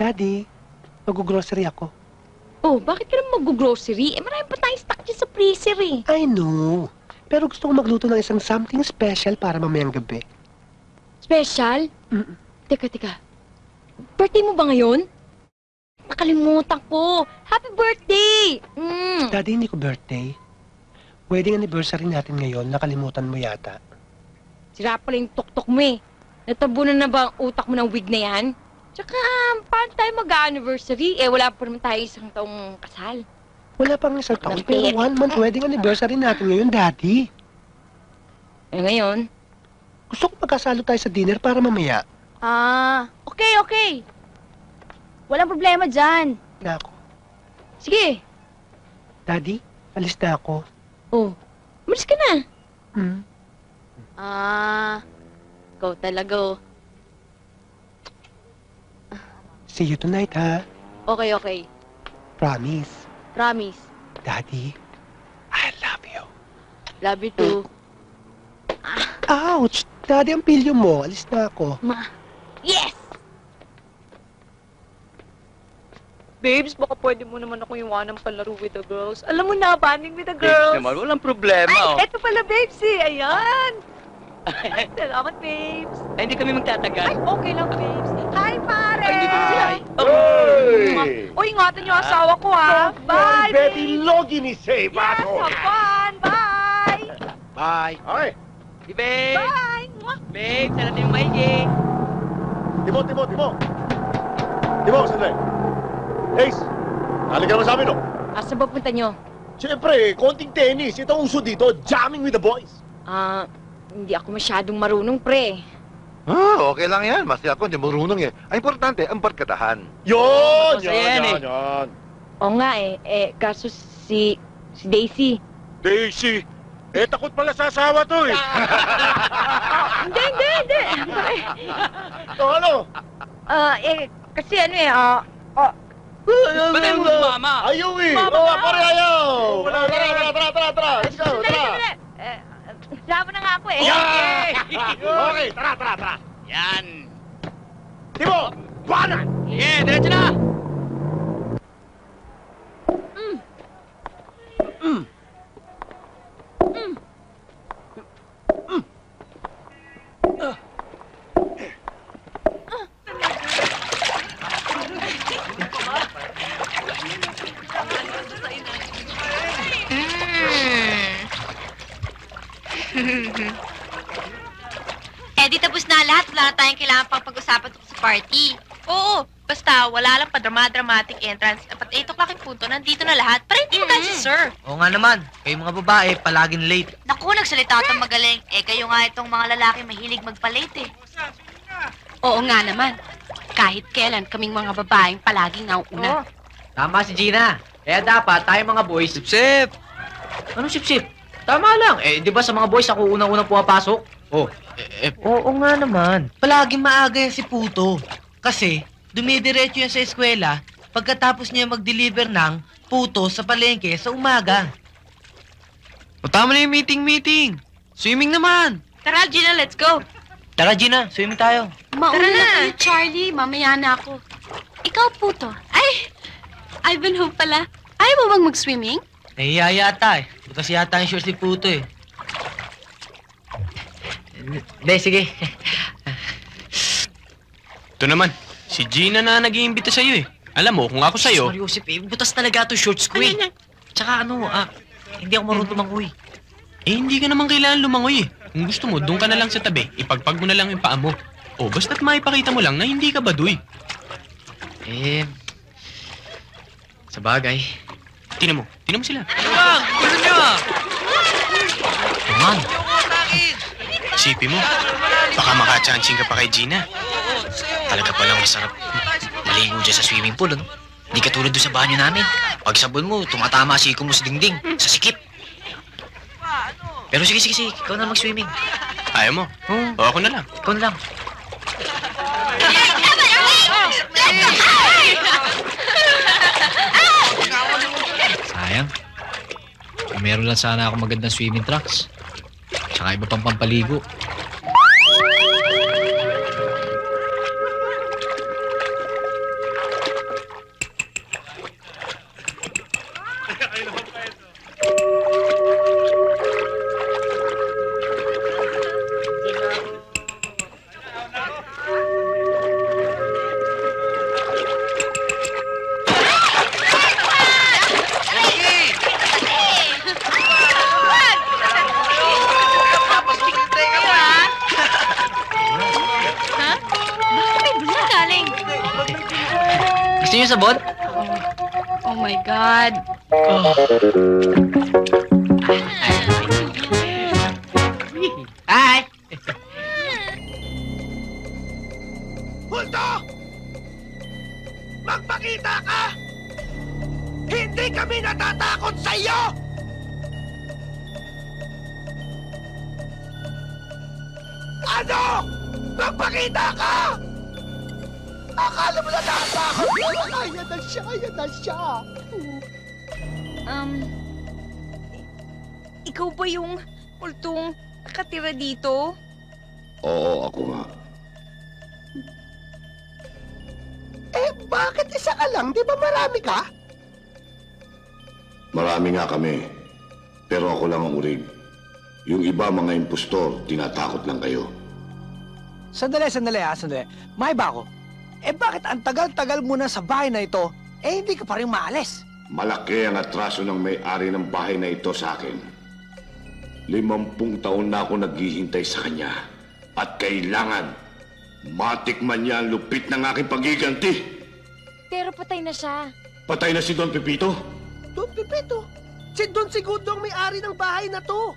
Daddy, mag-grocery ako. Oh, bakit ka naman mag-grocery? Eh, marami pa tayong stock dyan sa freezer eh. I know. Pero gusto ko magluto ng isang something special para mamayang gabi. Special? Teka. Birthday mo ba ngayon? Nakalimutan ko. Happy birthday! Daddy, hindi ko birthday. Wedding anniversary natin ngayon, nakalimutan mo yata. Sira pala yung tuktok mo eh. Natabunan na ba ang utak mo ng wig na yan? Tsaka, paano tayo mag-anniversary? Eh, wala pa naman tayo isang taong kasal. Wala pang isang taon, pero 1 month wedding anniversary natin ngayon, Daddy. Eh, ngayon? Gusto ko magkasalo tayo sa dinner para mamaya. Okay. Walang problema dyan. Na ako. Sige. Daddy, alis na ako. Oh, umalis ka na. Ikaw talaga oh. See you tonight, ha? Okay. Promise. Promise. Daddy, I love you. Love you too. Ouch! Daddy, ang pilyo mo. Alis na ako. Yes! Babes, baka pwede mo naman ako iwanan palaro with the girls. Alam mo na, banding with the girls. Babes naman, walang problema. Ay, eto pala, babes eh. Ayan. Salamat, babes. Ay, hindi kami magtatagal. Ay, okay lang, babes. Hi, pare! Ay, dito sila. Uy, ingatan niyo asawa ko, ha? Bye, Betty babes! Logi ni Say, Yes, bato! have fun! Bye! Bye. Okay. Si babe. Bye! Mwah! Babe, sana tayong maigi. Timo! Sandali. Ace, halika naman sa amin, no? Asa ba punta nyo? Siyempre, konting tennis. Ito ang uso dito, jamming with the boys. Hindi ako masyadong marunong, pre. Okay lang yan. Masaya ako, hindi marunong eh. Ang importante, ang barkadahan. Yun! Masaya yan, eh. Yan. Oo nga kaso si Daisy. Daisy, takot pala sa asawa to, eh. Hindi. Ano? Kasi Ba't tayo mama? Ayaw, eh. Mama, Pare, ayaw. Tara. Let's go, tara. Sama na nga ako eh. Okay, tara. Yan. Timo, buwanan! Yeah, diretso na. Di tapos na lahat. Wala na tayong kailangan pang pag-usapan tungkol sa party. Oo, basta wala lang pa dramatic entrance. Dapat 8 o'clock yung punto, nandito na lahat. Para hindi magalit si sir. Oo nga naman. Kayo mga babae, palaging late. Naku, nagsalita itong magaling. Kayo nga itong mga lalaki mahilig magpa-late Oo nga naman. Kahit kailan kaming mga babaeng palaging nauna. Tama si Gina. Kaya dapat tayo mga boys... Sip-sip. Anong sip-sip? Tama lang. Di ba sa mga boys ako unang-unang pumapasok? Oo nga naman. Palaging maaga yan si Puto. Kasi, dumidiretso yan sa eskwela pagkatapos niya mag-deliver ng puto sa palengke sa umaga. Tama na yung meeting. Swimming naman. Tara, Gina, let's go. Tara, Gina. Swimming tayo. Mauna na kayo, Charlie. Mamaya na ako. Ikaw, Puto. Ay, Ivanhoe pala. Ayaw mo bang mag-swimming? Nahiya yata eh. Butas yata yung shorts ni Puto eh. Hindi, sige. Ito naman, si Gina na nag-iimbita sa'yo eh. Alam mo, kung ako sa'yo... Sorry, Joseph eh. Butas talaga ito shorts ko eh. Tsaka hindi ako marunong tumangoy. Hindi ka naman kailangan lumangoy eh. Kung gusto mo, doon ka na lang sa tabi. Ipagpag mo na lang yung paa mo. Basta't maipakita mo lang na hindi ka baduy. Sa bagay. Tinan mo sila. Bang! Gusto nyo! Tuman. Isipin mo, baka makachancing ka pa kay Gina. Talaga palang masarap maligo dyan sa swimming pool, ano? Hindi katulad doon sa banyo namin. Pag sabon mo, tumatama siko mo sa dingding, sa sikip. Pero sige, ikaw na mag-swimming. Ayaw mo? O ako na lang. Ikaw na lang. Sayang. Meron lang sana ako magandang swimming trunks. Tsaka iba pang pampaligo. niyo yung sabon? Oh my God. Hi! Bulto! Magpakita ka! Hindi kami natatakot sa iyo! Ano? Magpakita ka! Akala mo na natatakot? Ayan na siya, ayan na siya! Ikaw ba yung multong nakatira dito? Oo, ako nga. Bakit isa ka lang? Di ba marami ka? Marami nga kami. Pero ako lang ang urig. Yung iba mga impostor, tinatakot lang kayo. Sandali. May ba ako? Bakit ang tagal-tagal mo na sa bahay na ito, hindi ka pa rin maalis? Malaki ang atraso ng may-ari ng bahay na ito sa akin. 50 taon na ako naghihintay sa kanya. At kailangan matikman niya ang lupit ng aking pagiganti. Pero patay na siya. Patay na si Don Pepito. Don Pepito, si Don Segundo ang may-ari ng bahay na to.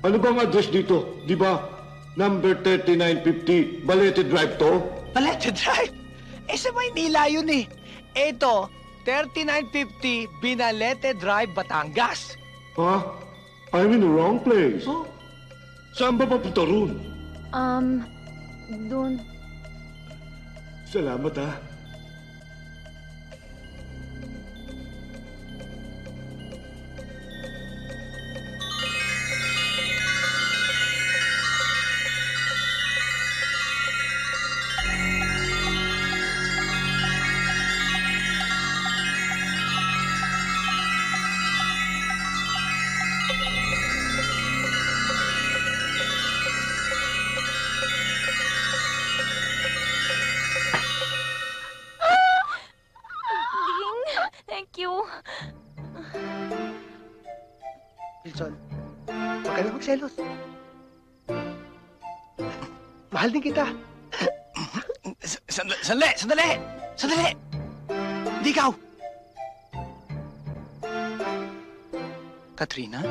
Ano bang address dito? Di ba? Number 3950, Balete Drive to? Balete Drive? Sa Maynila yun eh. Ito, 3950 Binalete Drive, Batangas. Ha? I'm in the wrong place. Saan ba papunta ron? Doon. Salamat ha. Thank you. Wilson, huwag ka na magselos. Mahal din kita. Sandali! Hindi ikaw! Katrina?